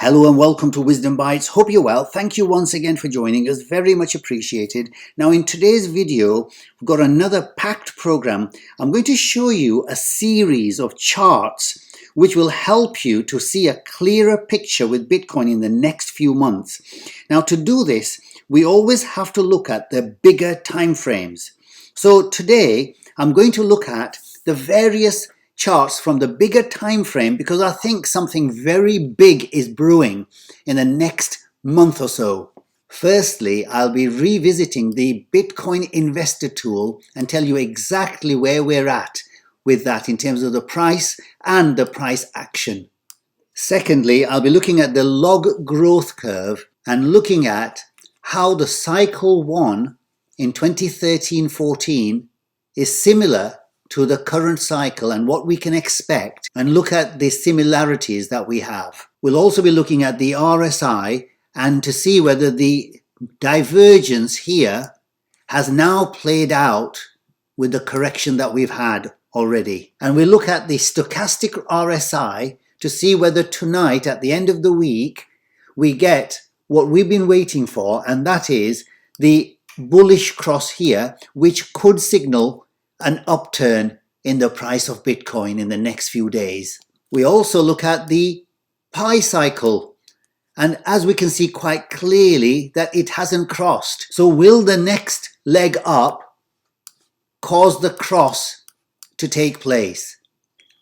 Hello and welcome to Wisdom Bites. Hope you're well. Thank you once again for joining us. Very much appreciated. Now in today's video, we've got another packed program. I'm going to show you a series of charts which will help you to see a clearer picture with Bitcoin in the next few months. Now to do this, we always have to look at the bigger time frames. So today, I'm going to look at the various charts from the bigger time frame because I think something very big is brewing in the next month or so. Firstly, I'll be revisiting the Bitcoin investor tool and tell you exactly where we're at with that in terms of the price and the price action. Secondly, I'll be looking at the log growth curve and looking at how the cycle 1 in 2013-14 is similar to the current cycle and what we can expect, and look at the similarities that we have. We'll also be looking at the RSI and to see whether the divergence here has now played out with the correction that we've had already. And we'll look at the stochastic RSI to see whether tonight at the end of the week we get what we've been waiting for, and that is the bullish cross here, which could signal an upturn in the price of Bitcoin in the next few days. We also look at the pi cycle, and as we can see quite clearly that it hasn't crossed. So will the next leg up cause the cross to take place?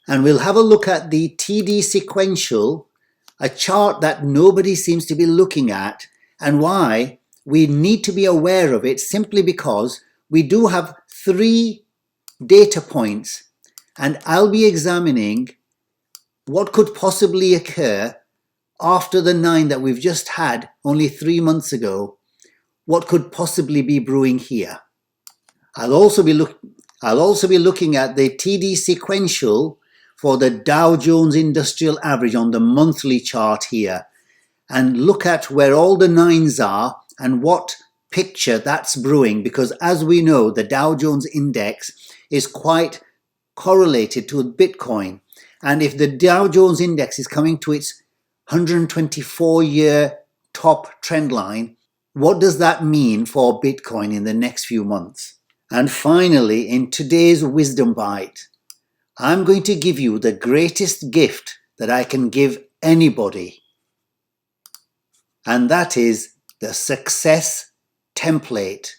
And we'll have a look at the TD sequential, a chart that nobody seems to be looking at, and why we need to be aware of it simply because we do have 3 data points, and I'll be examining what could possibly occur after the 9 that we've just had only 3 months ago. What could possibly be brewing here? I'll also be looking at the TD sequential for the Dow Jones Industrial Average on the monthly chart here, and look at where all the 9s are and what picture that's brewing, because as we know, the Dow Jones Index is quite correlated to Bitcoin. And if the Dow Jones Index is coming to its 124-year top trend line, what does that mean for Bitcoin in the next few months? And finally, in today's Wisdom Bite, I'm going to give you the greatest gift that I can give anybody. And that is the success template,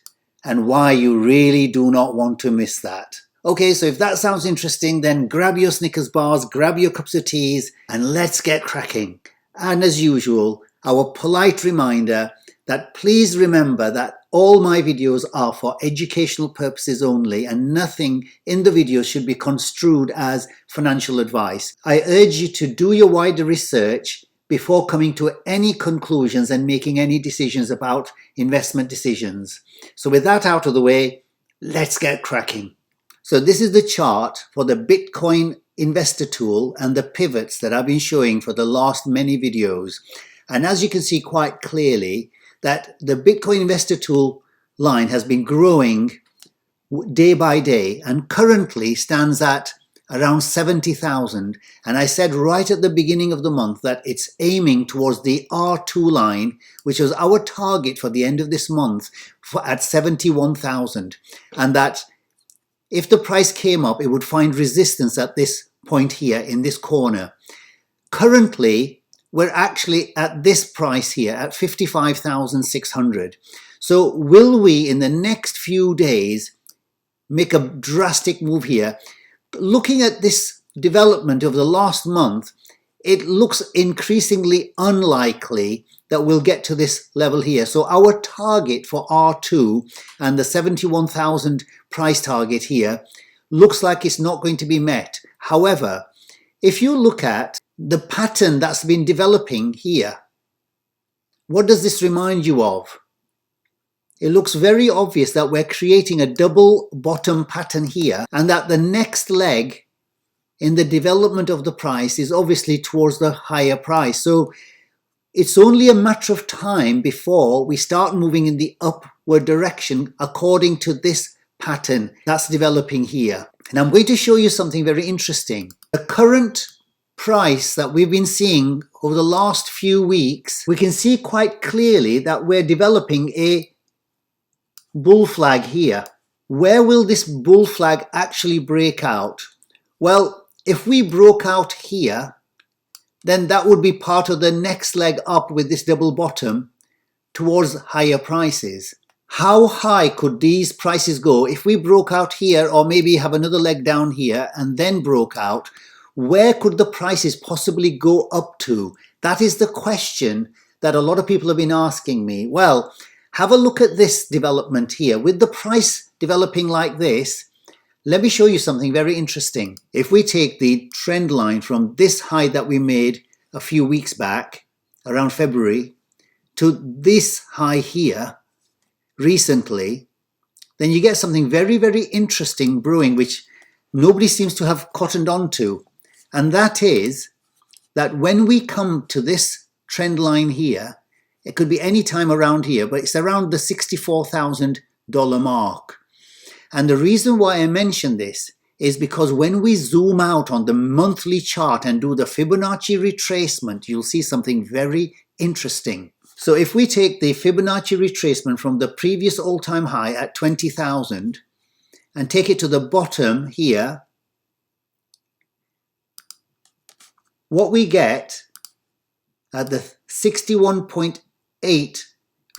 and why you really do not want to miss that. Okay, so if that sounds interesting, then grab your Snickers bars, grab your cups of teas, and let's get cracking. And as usual, our polite reminder that please remember that all my videos are for educational purposes only, and nothing in the video should be construed as financial advice. I urge you to do your wider research before coming to any conclusions and making any decisions about investment decisions. So with that out of the way, let's get cracking. So this is the chart for the Bitcoin investor tool and the pivots that I've been showing for the last many videos. And as you can see quite clearly, that the Bitcoin investor tool line has been growing day by day and currently stands at around 70,000. And I said right at the beginning of the month that it's aiming towards the R2 line, which was our target for the end of this month at 71,000. And that if the price came up, it would find resistance at this point here in this corner. Currently, we're actually at this price here at 55,600. So will we in the next few days make a drastic move here? Looking at this development of the last month, it looks increasingly unlikely that we'll get to this level here. So our target for R2 and the 71,000 price target here looks like it's not going to be met. However, if you look at the pattern that's been developing here, what does this remind you of? It looks very obvious that we're creating a double bottom pattern here, and that the next leg in the development of the price is obviously towards the higher price. So it's only a matter of time before we start moving in the upward direction according to this pattern that's developing here. And I'm going to show you something very interesting. The current price that we've been seeing over the last few weeks, we can see quite clearly that we're developing a bull flag here. Where will this bull flag actually break out? Well, if we broke out here, then that would be part of the next leg up with this double bottom towards higher prices. How high could these prices go if we broke out here, or maybe have another leg down here and then broke out? Where could the prices possibly go up to? That is the question that a lot of people have been asking me. Well, have a look at this development here. With the price developing like this, let me show you something very interesting. If we take the trend line from this high that we made a few weeks back, around February, to this high here recently, then you get something very, very interesting brewing, which nobody seems to have cottoned on to. And that is that when we come to this trend line here, it could be any time around here, but it's around the $64,000 mark. And the reason why I mention this is because when we zoom out on the monthly chart and do the Fibonacci retracement, you'll see something very interesting. So if we take the Fibonacci retracement from the previous all-time high at 20,000 and take it to the bottom here, what we get at the 61.8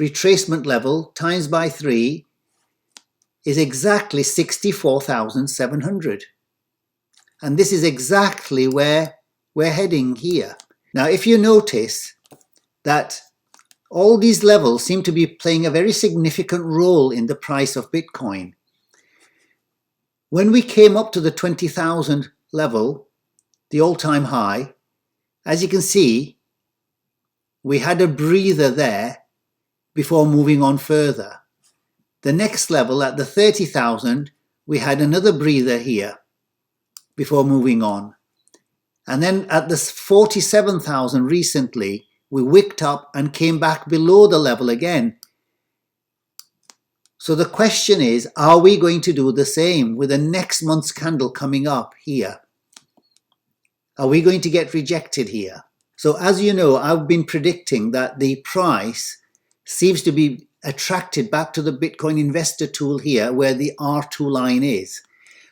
retracement level times by 3 is exactly 64,700. And this is exactly where we're heading here. Now, if you notice that all these levels seem to be playing a very significant role in the price of Bitcoin. When we came up to the 20,000 level, the all-time high, as you can see, we had a breather there before moving on further. The next level at the 30,000, we had another breather here before moving on. And then at the 47,000 recently, we wicked up and came back below the level again. So the question is, are we going to do the same with the next month's candle coming up here? Are we going to get rejected here? So as you know, I've been predicting that the price seems to be attracted back to the Bitcoin investor tool here where the R2 line is.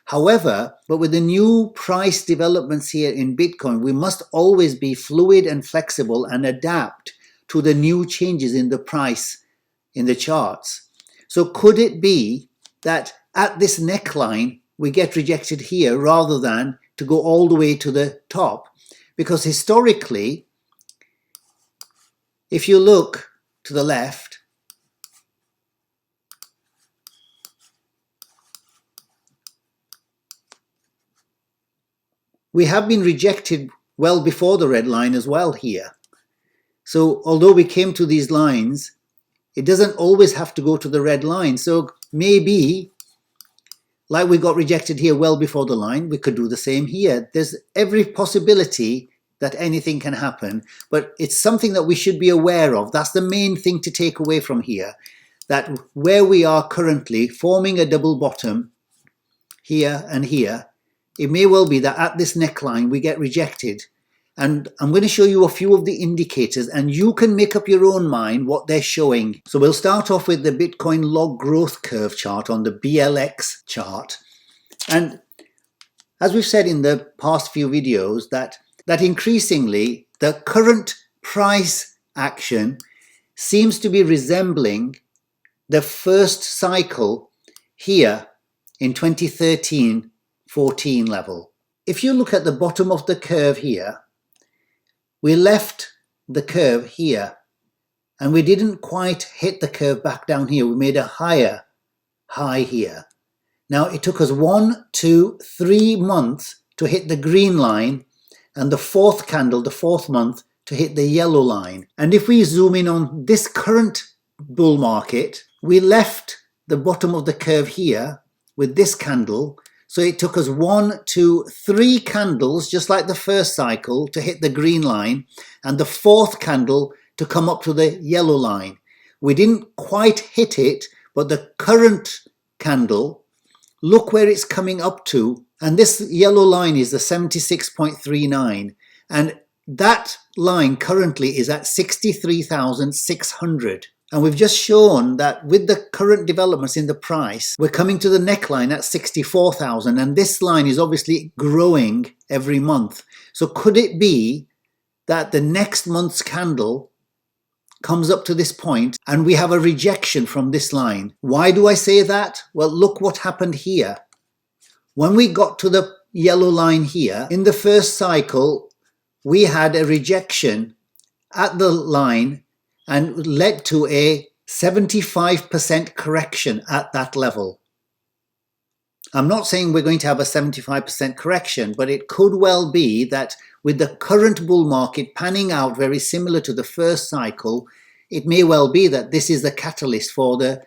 However, but with the new price developments here in Bitcoin, we must always be fluid and flexible and adapt to the new changes in the price in the charts. So could it be that at this neckline, we get rejected here rather than to go all the way to the top? Because historically, if you look to the left, we have been rejected well before the red line as well here. So although we came to these lines, it doesn't always have to go to the red line. So maybe, like we got rejected here well before the line, we could do the same here. There's every possibility that anything can happen, but it's something that we should be aware of. That's the main thing to take away from here, that where we are currently forming a double bottom here and here, it may well be that at this neckline we get rejected. And I'm going to show you a few of the indicators and you can make up your own mind what they're showing. So we'll start off with the Bitcoin log growth curve chart on the BLX chart. And as we've said in the past few videos, that increasingly the current price action seems to be resembling the first cycle here in 2013-14 level. If you look at the bottom of the curve here, we left the curve here and we didn't quite hit the curve back down here. We made a higher high here. Now it took us 1, 2, 3 months to hit the green line and the fourth candle, the fourth month, to hit the yellow line. And if we zoom in on this current bull market, we left the bottom of the curve here with this candle. So it took us 1, 2, 3 candles, just like the first cycle, to hit the green line, and the fourth candle to come up to the yellow line. We didn't quite hit it, but the current candle, look where it's coming up to, and this yellow line is the 76.39. And that line currently is at 63,600. And we've just shown that with the current developments in the price, we're coming to the neckline at 64,000. And this line is obviously growing every month. So could it be that the next month's candle comes up to this point and we have a rejection from this line? Why do I say that? Well, look what happened here. When we got to the yellow line here, in the first cycle, we had a rejection at the line and led to a 75% correction at that level. I'm not saying we're going to have a 75% correction, but it could well be that with the current bull market panning out very similar to the first cycle, it may well be that this is the catalyst for the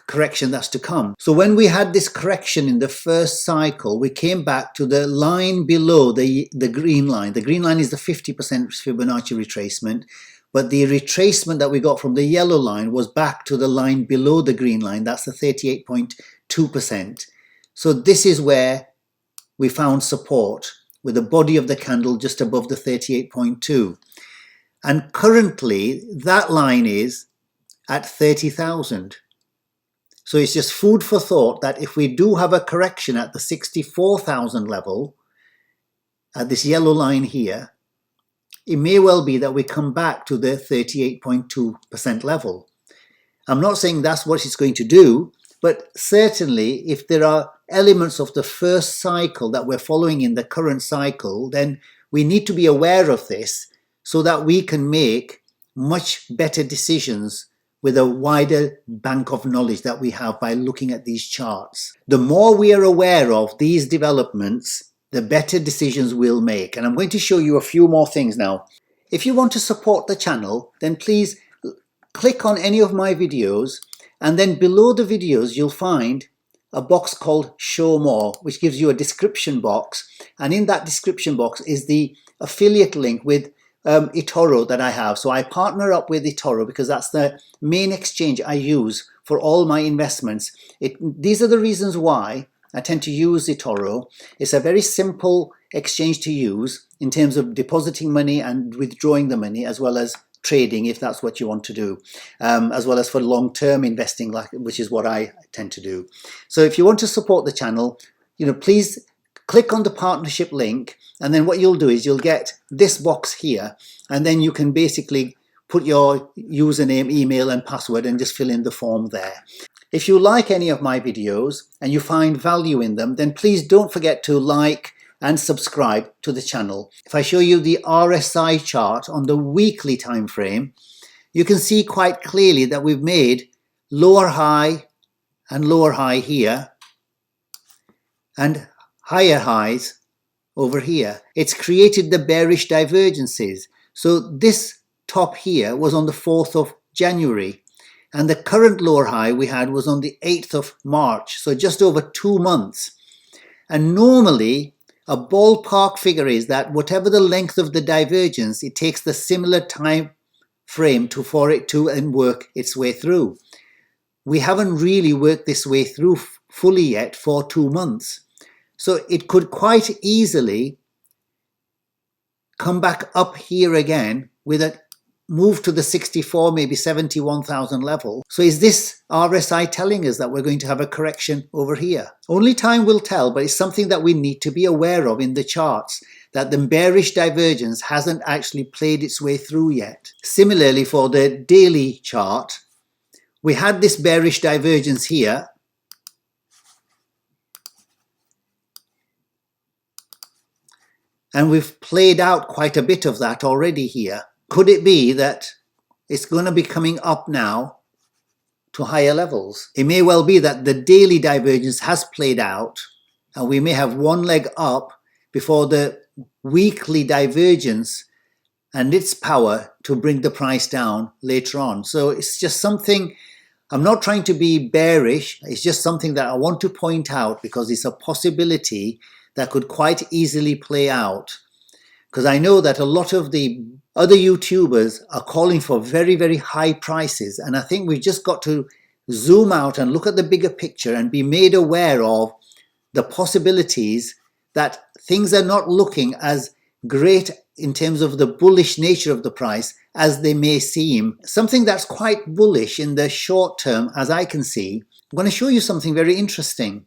correction that's to come. So when we had this correction in the first cycle, we came back to the line below the green line. The green line is the 50% Fibonacci retracement. But the retracement that we got from the yellow line was back to the line below the green line. That's the 38.2%. So this is where we found support with the body of the candle just above the 38.2. And currently that line is at 30,000. So it's just food for thought that if we do have a correction at the 64,000 level, at this yellow line here, it may well be that we come back to the 38.2% level. I'm not saying that's what it's going to do, but certainly if there are elements of the first cycle that we're following in the current cycle, then we need to be aware of this so that we can make much better decisions with a wider bank of knowledge that we have by looking at these charts. The more we are aware of these developments, the better decisions we'll make. And I'm going to show you a few more things now. If you want to support the channel, then please click on any of my videos, and then below the videos you'll find a box called Show More, which gives you a description box. And in that description box is the affiliate link with Etoro that I have. So I partner up with Etoro because that's the main exchange I use for all my investments. These are the reasons why I tend to use Etoro. It's a very simple exchange to use in terms of depositing money and withdrawing the money, as well as trading if that's what you want to do, as well as for long-term investing, which is what I tend to do. So if you want to support the channel, please click on the partnership link, and then what you'll do is you'll get this box here, and then you can basically put your username, email and password and just fill in the form there. If you like any of my videos and you find value in them, then please don't forget to like and subscribe to the channel. If I show you the RSI chart on the weekly time frame, you can see quite clearly that we've made lower high and lower high here and higher highs over here. It's created the bearish divergences. So this top here was on the 4th of January. And the current lower high we had was on the 8th of March, so just over 2 months. And normally, a ballpark figure is that whatever the length of the divergence, it takes the similar time frame for it to work its way through. We haven't really worked this way through fully yet for 2 months. So it could quite easily come back up here again with a move to the 64, maybe 71,000 level. So is this RSI telling us that we're going to have a correction over here? Only time will tell, but it's something that we need to be aware of in the charts, that the bearish divergence hasn't actually played its way through yet. Similarly, for the daily chart, we had this bearish divergence here. And we've played out quite a bit of that already here. Could it be that it's going to be coming up now to higher levels? It may well be that the daily divergence has played out and we may have one leg up before the weekly divergence and its power to bring the price down later on. So it's just something, I'm not trying to be bearish, it's just something that I want to point out because it's a possibility that could quite easily play out. Because I know that a lot of the other YouTubers are calling for very, very high prices. And I think we've just got to zoom out and look at the bigger picture and be made aware of the possibilities that things are not looking as great in terms of the bullish nature of the price as they may seem. Something that's quite bullish in the short term, as I can see, I'm going to show you something very interesting.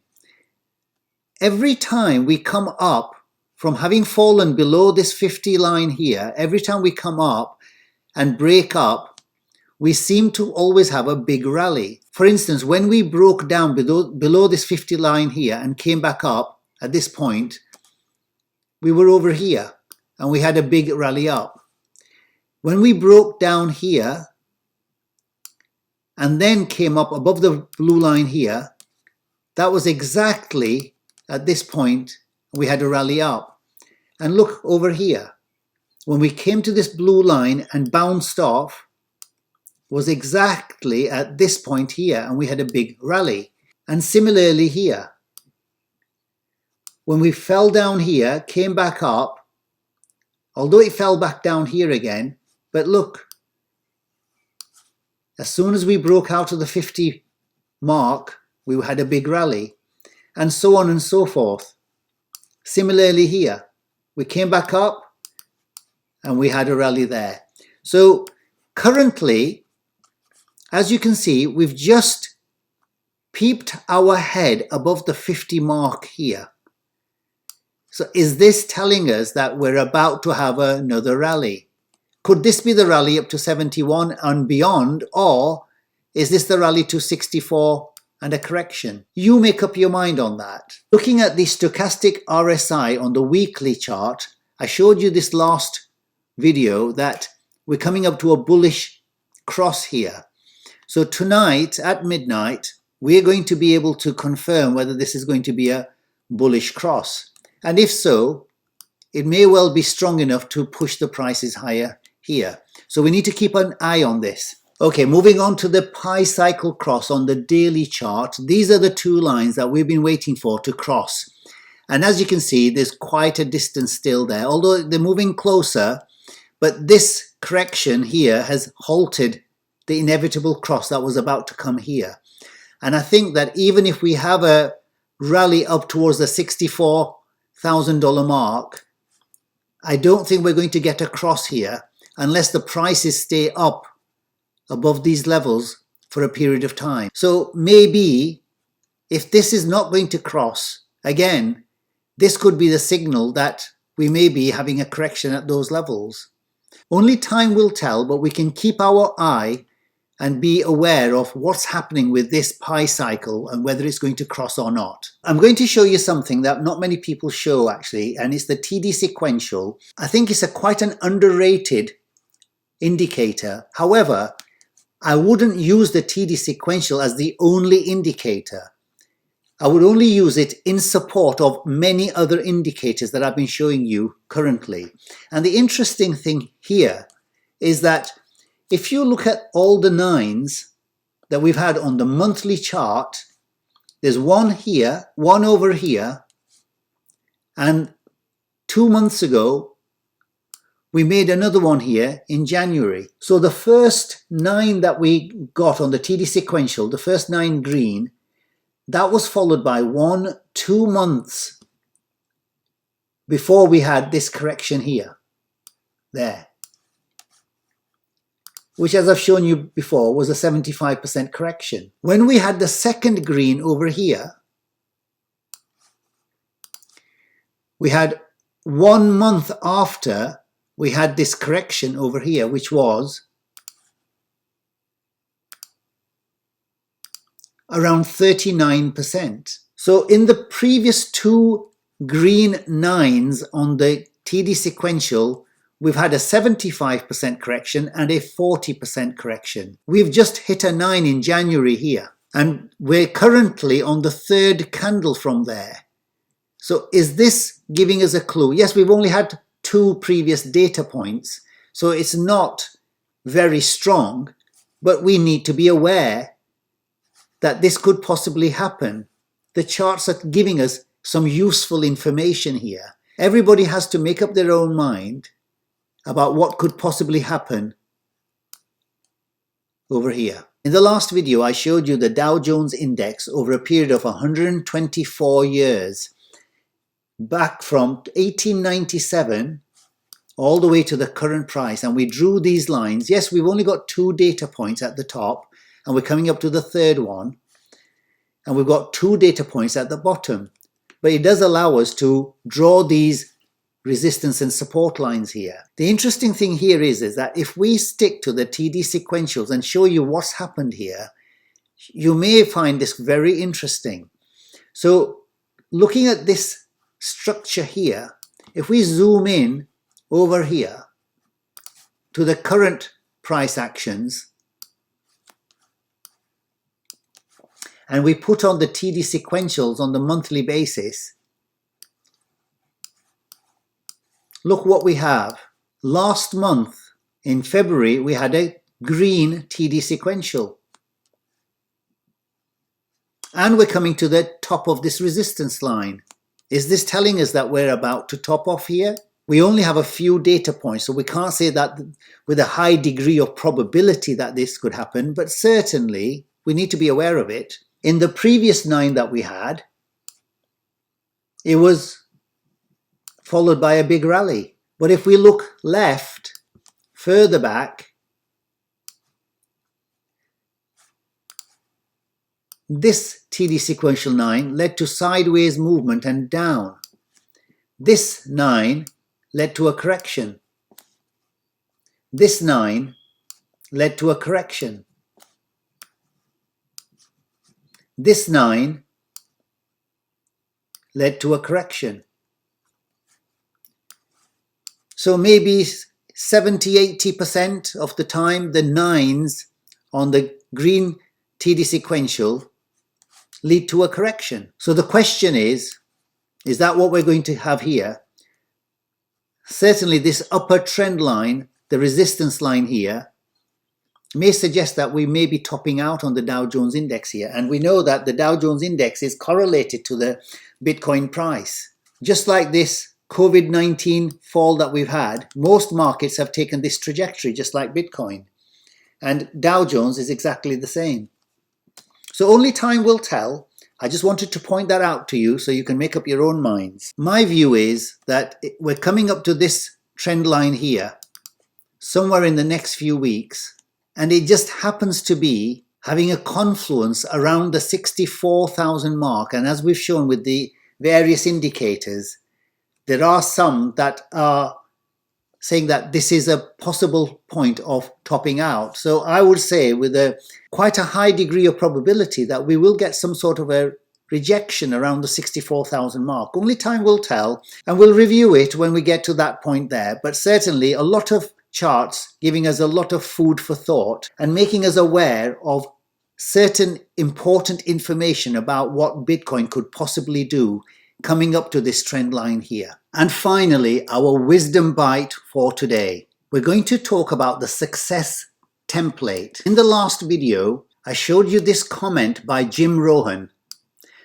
Every time we come up from having fallen below this 50 line here, every time we come up and break up, we seem to always have a big rally. For instance, when we broke down below this 50 line here and came back up at this point, we were over here and we had a big rally up. When we broke down here and then came up above the blue line here, that was exactly at this point we had a rally up. And look over here, when we came to this blue line and bounced off, was exactly at this point here and we had a big rally. And similarly here, when we fell down here, came back up, although it fell back down here again, but look, as soon as we broke out of the 50 mark, we had a big rally, and so on and so forth. Similarly here, we came back up and we had a rally there. So currently, as you can see, we've just peeped our head above the 50 mark here. So is this telling us that we're about to have another rally? Could this be the rally up to 71 and beyond, or is this the rally to 64 and a correction? You make up your mind on that. Looking at the stochastic RSI on the weekly chart, I showed you this last video that we're coming up to a bullish cross here. So tonight at midnight, we're going to be able to confirm whether this is going to be a bullish cross. And if so, it may well be strong enough to push the prices higher here. So we need to keep an eye on this. Okay, moving on to the pi cycle cross on the daily chart. These are the two lines that we've been waiting for to cross. And as you can see, there's quite a distance still there, although they're moving closer. But this correction here has halted the inevitable cross that was about to come here. And I think that even if we have a rally up towards the $64,000 mark, I don't think we're going to get a cross here unless the prices stay up above these levels for a period of time. So maybe if this is not going to cross, again, this could be the signal that we may be having a correction at those levels. Only time will tell, but we can keep our eye and be aware of what's happening with this pi cycle and whether it's going to cross or not. I'm going to show you something that not many people show actually, and it's the TD sequential. I think it's quite an underrated indicator. However, I wouldn't use the TD sequential as the only indicator. I would only use it in support of many other indicators that I've been showing you currently. And the interesting thing here is that if you look at all the nines that we've had on the monthly chart, there's one here, one over here, and 2 months ago, we made another one here in January. So the first 9 that we got on the TD sequential, the first 9 green, that was followed by 2 months before we had this correction here, there, which, as I've shown you before, was a 75% correction. When we had the second green over here, we had 1 month after we had this correction over here, which was around 39%. So in the previous 2 green 9s on the TD sequential, we've had a 75% correction and a 40% correction. We've just hit a 9 in January here, and we're currently on the 3rd candle from there. So is this giving us a clue? Yes, we've only had 2 previous data points, so it's not very strong, but we need to be aware that this could possibly happen. The charts are giving us some useful information here. Everybody has to make up their own mind about what could possibly happen over here. In the last video, I showed you the Dow Jones index over a period of 124 years, back from 1897 all the way to the current price, and we drew these lines. Yes, we've only got 2 data points at the top, and we're coming up to the third one, and we've got 2 data points at the bottom. But it does allow us to draw these resistance and support lines here. The interesting thing here is that if we stick to the TD sequentials and show you what's happened here, you may find this very interesting. So looking at this structure here, if we zoom in over here to the current price actions and we put on the TD sequentials on the monthly basis, look what we have. Last month in February we had a green TD sequential. And we're coming to the top of this resistance line. Is this telling us that we're about to top off here? We only have a few data points, so we can't say that with a high degree of probability that this could happen, but certainly we need to be aware of it. In the previous 9 that we had, it was followed by a big rally. But if we look left, further back, this TD sequential 9 led to sideways movement and down. This 9 led to a correction. This 9 led to a correction. This 9 led to a correction. So maybe 70–80% of the time the 9s on the green TD sequential lead to a correction. So the question is that what we're going to have here? Certainly this upper trend line, the resistance line here, may suggest that we may be topping out on the Dow Jones index here. And we know that the Dow Jones index is correlated to the Bitcoin price. Just like this COVID-19 fall that we've had, most markets have taken this trajectory, just like Bitcoin. And Dow Jones is exactly the same. So only time will tell. I just wanted to point that out to you so you can make up your own minds. My view is that we're coming up to this trend line here somewhere in the next few weeks, and it just happens to be having a confluence around the 64,000 mark. And as we've shown with the various indicators, there are some that are saying that this is a possible point of topping out. So I would say with quite a high degree of probability that we will get some sort of a rejection around the 64,000 mark. Only time will tell, and we'll review it when we get to that point there. But certainly a lot of charts giving us a lot of food for thought and making us aware of certain important information about what Bitcoin could possibly do coming up to this trend line here. And finally, our wisdom bite for today. We're going to talk about the success template. In the last video, I showed you this comment by Jim Rohn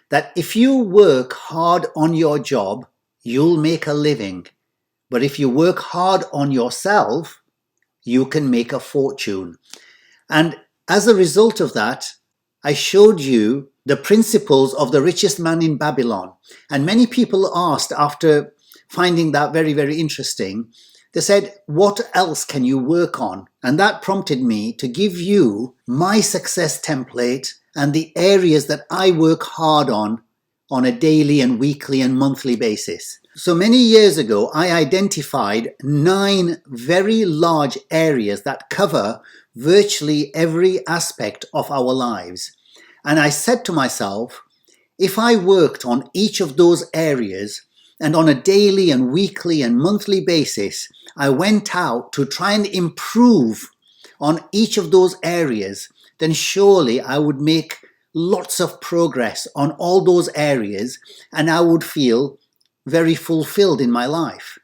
that if you work hard on your job, you'll make a living. But if you work hard on yourself, you can make a fortune. And as a result of that, I showed you the principles of the richest man in Babylon. And many people asked after finding that very, very interesting, they said, what else can you work on? And that prompted me to give you my success template and the areas that I work hard on a daily and weekly and monthly basis. So many years ago, I identified 9 very large areas that cover virtually every aspect of our lives. And I said to myself, if I worked on each of those areas and on a daily and weekly and monthly basis, I went out to try and improve on each of those areas, then surely I would make lots of progress on all those areas and I would feel very fulfilled in my life.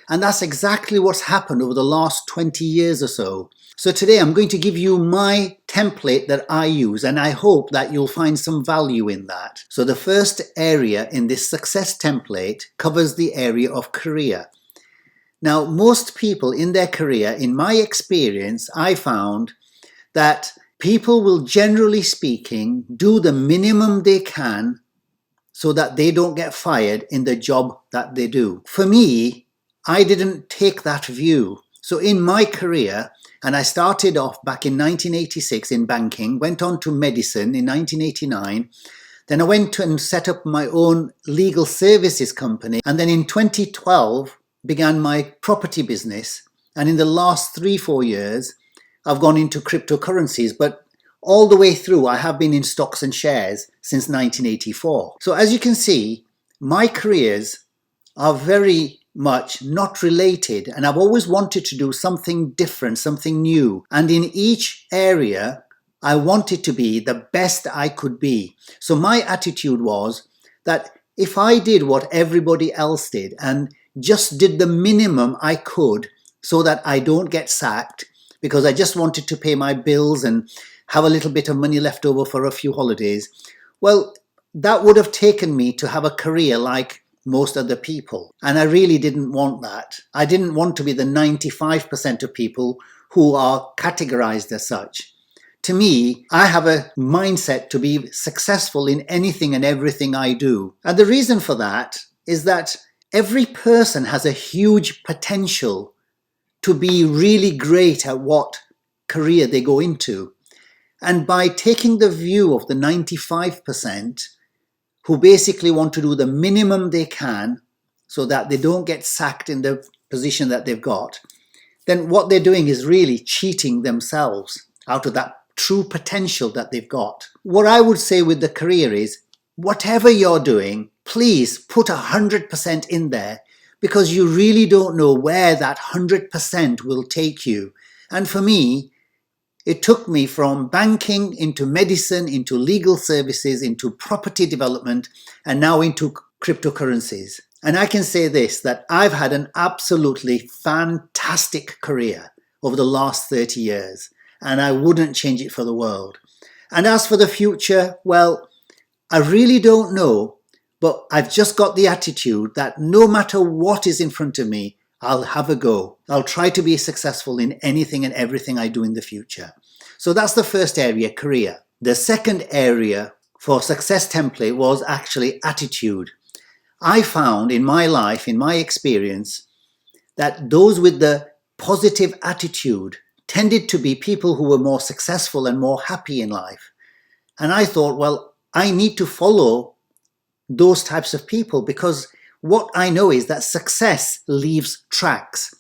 And that's exactly what's happened over the last 20 years or so. So today I'm going to give you my template that I use, and I hope that you'll find some value in that. So the first area in this success template covers the area of career. Now, most people in their career, in my experience, I found that people will, generally speaking, do the minimum they can so that they don't get fired in the job that they do. For me, I didn't take that view. So in my career, and I started off back in 1986 in banking, went on to medicine in 1989. Then I went and set up my own legal services company. And then in 2012, began my property business. And in the last 3-4 years, I've gone into cryptocurrencies. But all the way through, I have been in stocks and shares since 1984. So as you can see, my careers are very much not related, and I've always wanted to do something different, something new. And in each area, I wanted to be the best I could be. So my attitude was that if I did what everybody else did and just did the minimum I could so that I don't get sacked, because I just wanted to pay my bills and have a little bit of money left over for a few holidays, well, that would have taken me to have a career like most other people. And I really didn't want that. I didn't want to be the 95% of people who are categorized as such. To me, I have a mindset to be successful in anything and everything I do. And the reason for that is that every person has a huge potential to be really great at what career they go into. And by taking the view of the 95%, who basically want to do the minimum they can so that they don't get sacked in the position that they've got, then what they're doing is really cheating themselves out of that true potential that they've got. What I would say with the career is, whatever you're doing, please put 100% in there, because you really don't know where that 100% will take you. And for me, it took me from banking into medicine, into legal services, into property development, and now into cryptocurrencies. And I can say this, that I've had an absolutely fantastic career over the last 30 years, and I wouldn't change it for the world. And as for the future, well, I really don't know, but I've just got the attitude that no matter what is in front of me, I'll have a go. I'll try to be successful in anything and everything I do in the future. So that's the first area, career. The second area for success template was actually attitude. I found in my life, in my experience, that those with the positive attitude tended to be people who were more successful and more happy in life. And I thought, well, I need to follow those types of people, because what I know is that success leaves tracks.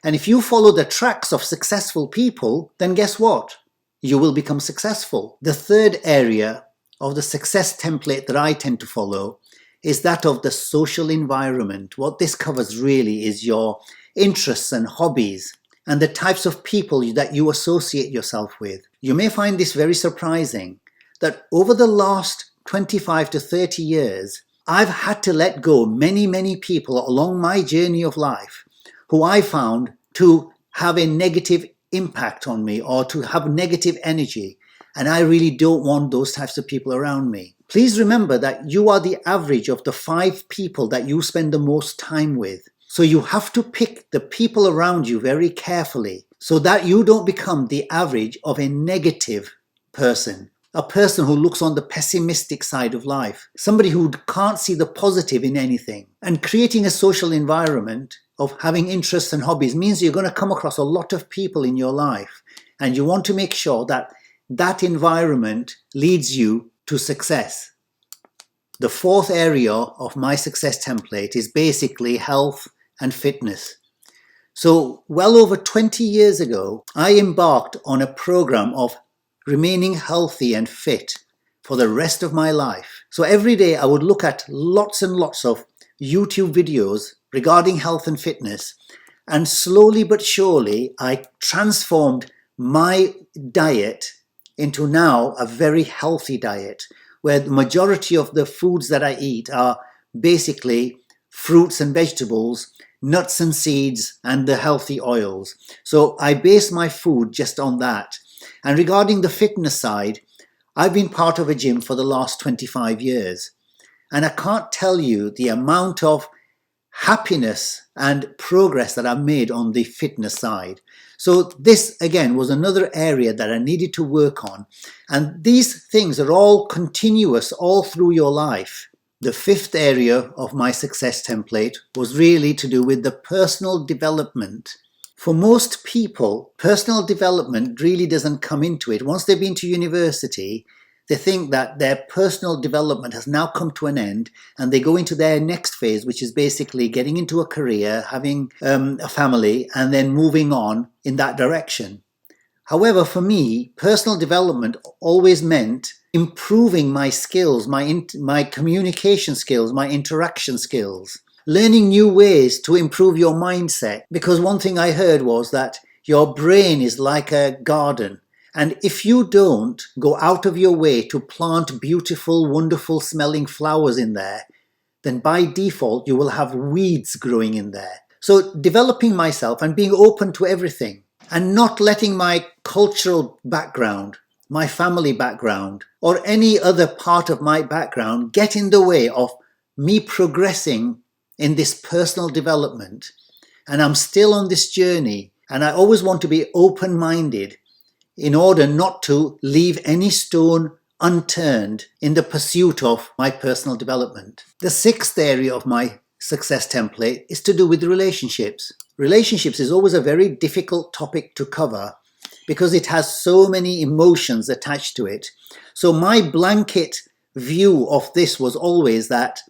And if you follow the tracks of successful people, then guess what? You will become successful. The third area of the success template that I tend to follow is that of the social environment. What this covers really is your interests and hobbies and the types of people that you associate yourself with. You may find this very surprising, that over the last 25 to 30 years, I've had to let go many people along my journey of life who I found to have a negative impact on me or to have negative energy. And I really don't want those types of people around me. Please remember that you are the average of the 5 people that you spend the most time with. So you have to pick the people around you very carefully so that you don't become the average of a negative person. A person who looks on the pessimistic side of life, somebody who can't see the positive in anything. And creating a social environment of having interests and hobbies means you're going to come across a lot of people in your life, and you want to make sure that that environment leads you to success. The fourth area of my success template is basically health and fitness. So well over 20 years ago, I embarked on a program of remaining healthy and fit for the rest of my life. So every day I would look at lots and lots of YouTube videos regarding health and fitness, and slowly but surely I transformed my diet into now a very healthy diet, where the majority of the foods that I eat are basically fruits and vegetables, nuts and seeds, and the healthy oils. So I base my food just on that. And regarding the fitness side, I've been part of a gym for the last 25 years. And I can't tell you the amount of happiness and progress that I've made on the fitness side. So this, again, was another area that I needed to work on. And these things are all continuous all through your life. The fifth area of my success template was really to do with the personal development. For most people, personal development really doesn't come into it. Once they've been to university, they think that their personal development has now come to an end and they go into their next phase, which is basically getting into a career, having a family, and then moving on in that direction. However, for me, personal development always meant improving my skills, my communication skills, my interaction skills, learning new ways to improve your mindset. Because one thing I heard was that your brain is like a garden. And if you don't go out of your way to plant beautiful, wonderful smelling flowers in there, then by default, you will have weeds growing in there. So developing myself and being open to everything and not letting my cultural background, my family background, or any other part of my background get in the way of me progressing in this personal development. And I'm still on this journey, and I always want to be open-minded in order not to leave any stone unturned in the pursuit of my personal development. The sixth area of my success template is to do with relationships. Relationships is always a very difficult topic to cover because it has so many emotions attached to it. So my blanket view of this was always that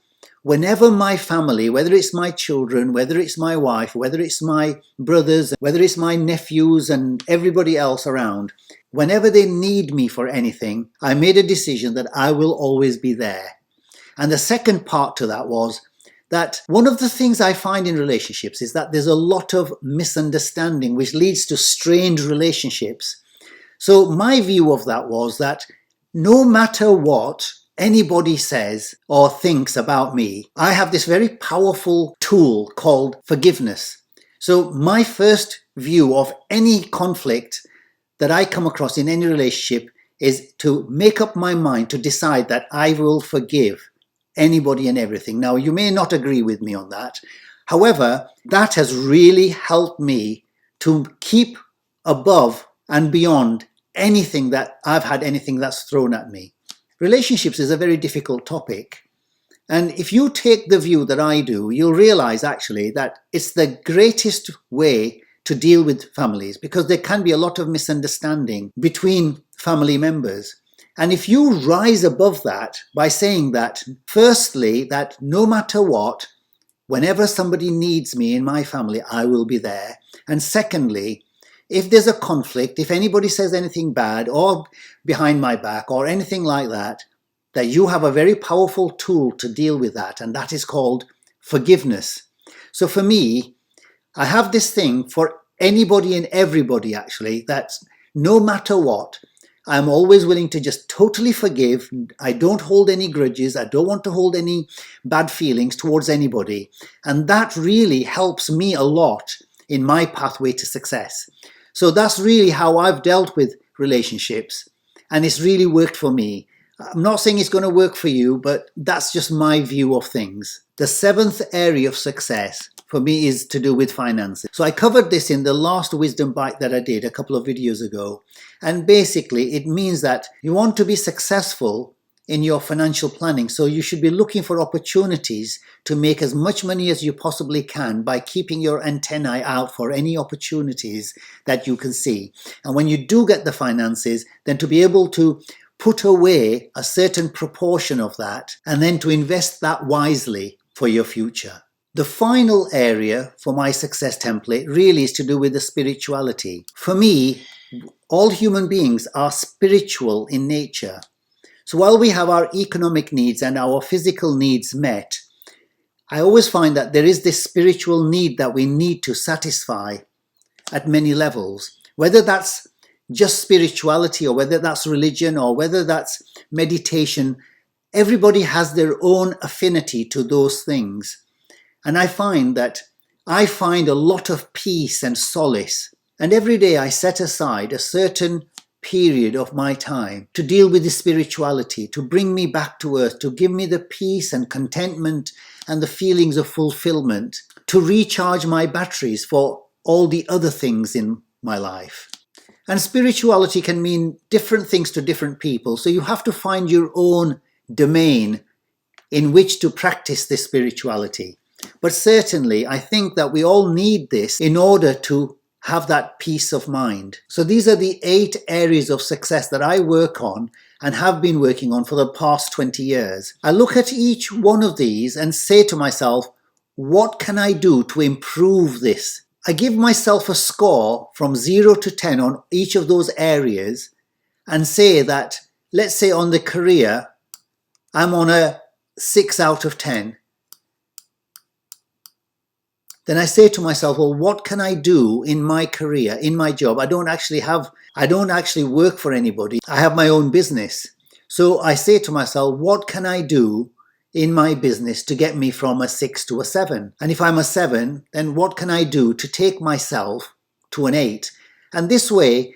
whenever my family, whether it's my children, whether it's my wife, whether it's my brothers, whether it's my nephews and everybody else around, whenever they need me for anything, I made a decision that I will always be there. And the second part to that was that one of the things I find in relationships is that there's a lot of misunderstanding, which leads to strained relationships. So my view of that was that no matter what anybody says or thinks about me, I have this very powerful tool called forgiveness. So my first view of any conflict that I come across in any relationship is to make up my mind to decide that I will forgive anybody and everything. Now, you may not agree with me on that. However, that has really helped me to keep above and beyond anything that I've had, anything that's thrown at me. Relationships is a very difficult topic. And if you take the view that I do, you'll realize actually that it's the greatest way to deal with families because there can be a lot of misunderstanding between family members. And if you rise above that by saying that, firstly, that no matter what, whenever somebody needs me in my family, I will be there. And secondly, if there's a conflict, if anybody says anything bad or behind my back or anything like that, that you have a very powerful tool to deal with that, and that is called forgiveness. So for me, I have this thing for anybody and everybody actually, that no matter what, I'm always willing to just totally forgive. I don't hold any grudges. I don't want to hold any bad feelings towards anybody. And that really helps me a lot in my pathway to success. So that's really how I've dealt with relationships. And it's really worked for me. I'm not saying it's going to work for you, but that's just my view of things. The seventh area of success for me is to do with finances. So I covered this in the last wisdom bite that I did a couple of videos ago. And basically it means that you want to be successful in your financial planning. So you should be looking for opportunities to make as much money as you possibly can by keeping your antennae out for any opportunities that you can see. And when you do get the finances, then to be able to put away a certain proportion of that and then to invest that wisely for your future. The final area for my success template really is to do with the spirituality. For me, all human beings are spiritual in nature. So while we have our economic needs and our physical needs met, I always find that there is this spiritual need that we need to satisfy at many levels, whether that's just spirituality or whether that's religion or whether that's meditation. Everybody has their own affinity to those things. And I find that I find a lot of peace and solace. And every day I set aside a certain period of my time to deal with the spirituality, to bring me back to earth, to give me the peace and contentment and the feelings of fulfillment, to recharge my batteries for all the other things in my life. And spirituality can mean different things to different people. So you have to find your own domain in which to practice this spirituality. But certainly, I think that we all need this in order to have that peace of mind. So these are the 8 areas of success that I work on and have been working on for the past 20 years. I look at each one of these and say to myself, what can I do to improve this? I give myself a score from 0 to 10 on each of those areas and say that, let's say on the career, I'm on a 6 out of 10. Then I say to myself, well, what can I do in my career, in my job? I don't actually work for anybody. I have my own business. So I say to myself, what can I do in my business to get me from a 6 to a 7? And if I'm a 7, then what can I do to take myself to an 8? And this way,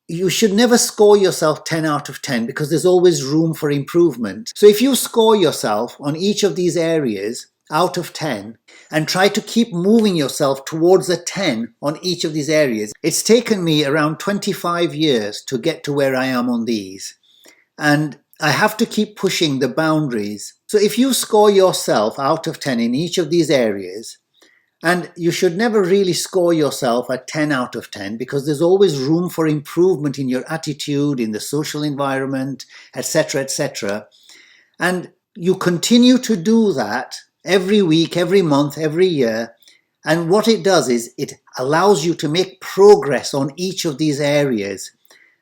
you should never score yourself 10 out of 10 because there's always room for improvement. So if you score yourself on each of these areas out of 10 and try to keep moving yourself towards a 10 on each of these areas, it's taken me around 25 years to get to where I am on these. And I have to keep pushing the boundaries. So if you score yourself out of 10 in each of these areas, and you should never really score yourself at 10 out of 10 because there's always room for improvement in your attitude, in the social environment, etc., etc. And you continue to do that every week, every month, every year. And what it does is it allows you to make progress on each of these areas.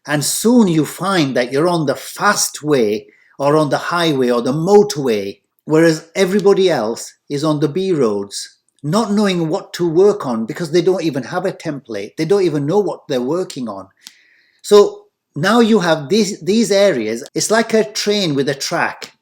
And soon you find that you're on the fast way or on the highway or the motorway, whereas everybody else is on the B roads, not knowing what to work on because they don't even have a template. They don't even know what they're working on. So now you have these areas. It's like a train with a track.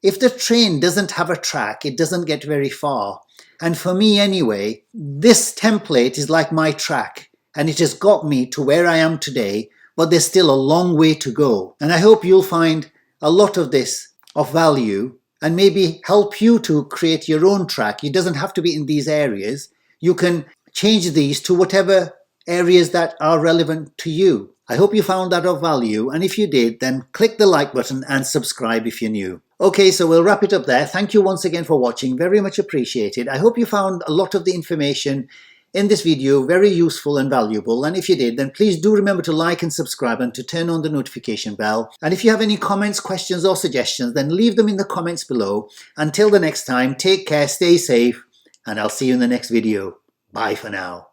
If the train doesn't have a track, it doesn't get very far. And for me anyway, this template is like my track, and it has got me to where I am today, but there's still a long way to go. And I hope you'll find a lot of this of value and maybe help you to create your own track. It doesn't have to be in these areas. You can change these to whatever areas that are relevant to you. I hope you found that of value, and if you did, then click the like button and subscribe if you're new. Okay, so we'll wrap it up there. Thank you once again for watching. Very much appreciated. I hope you found a lot of the information in this video very useful and valuable, and if you did, then please do remember to like and subscribe and to turn on the notification bell. And if you have any comments, questions or suggestions, then leave them in the comments below. Until the next time, take care, stay safe, and I'll see you in the next video. Bye for now.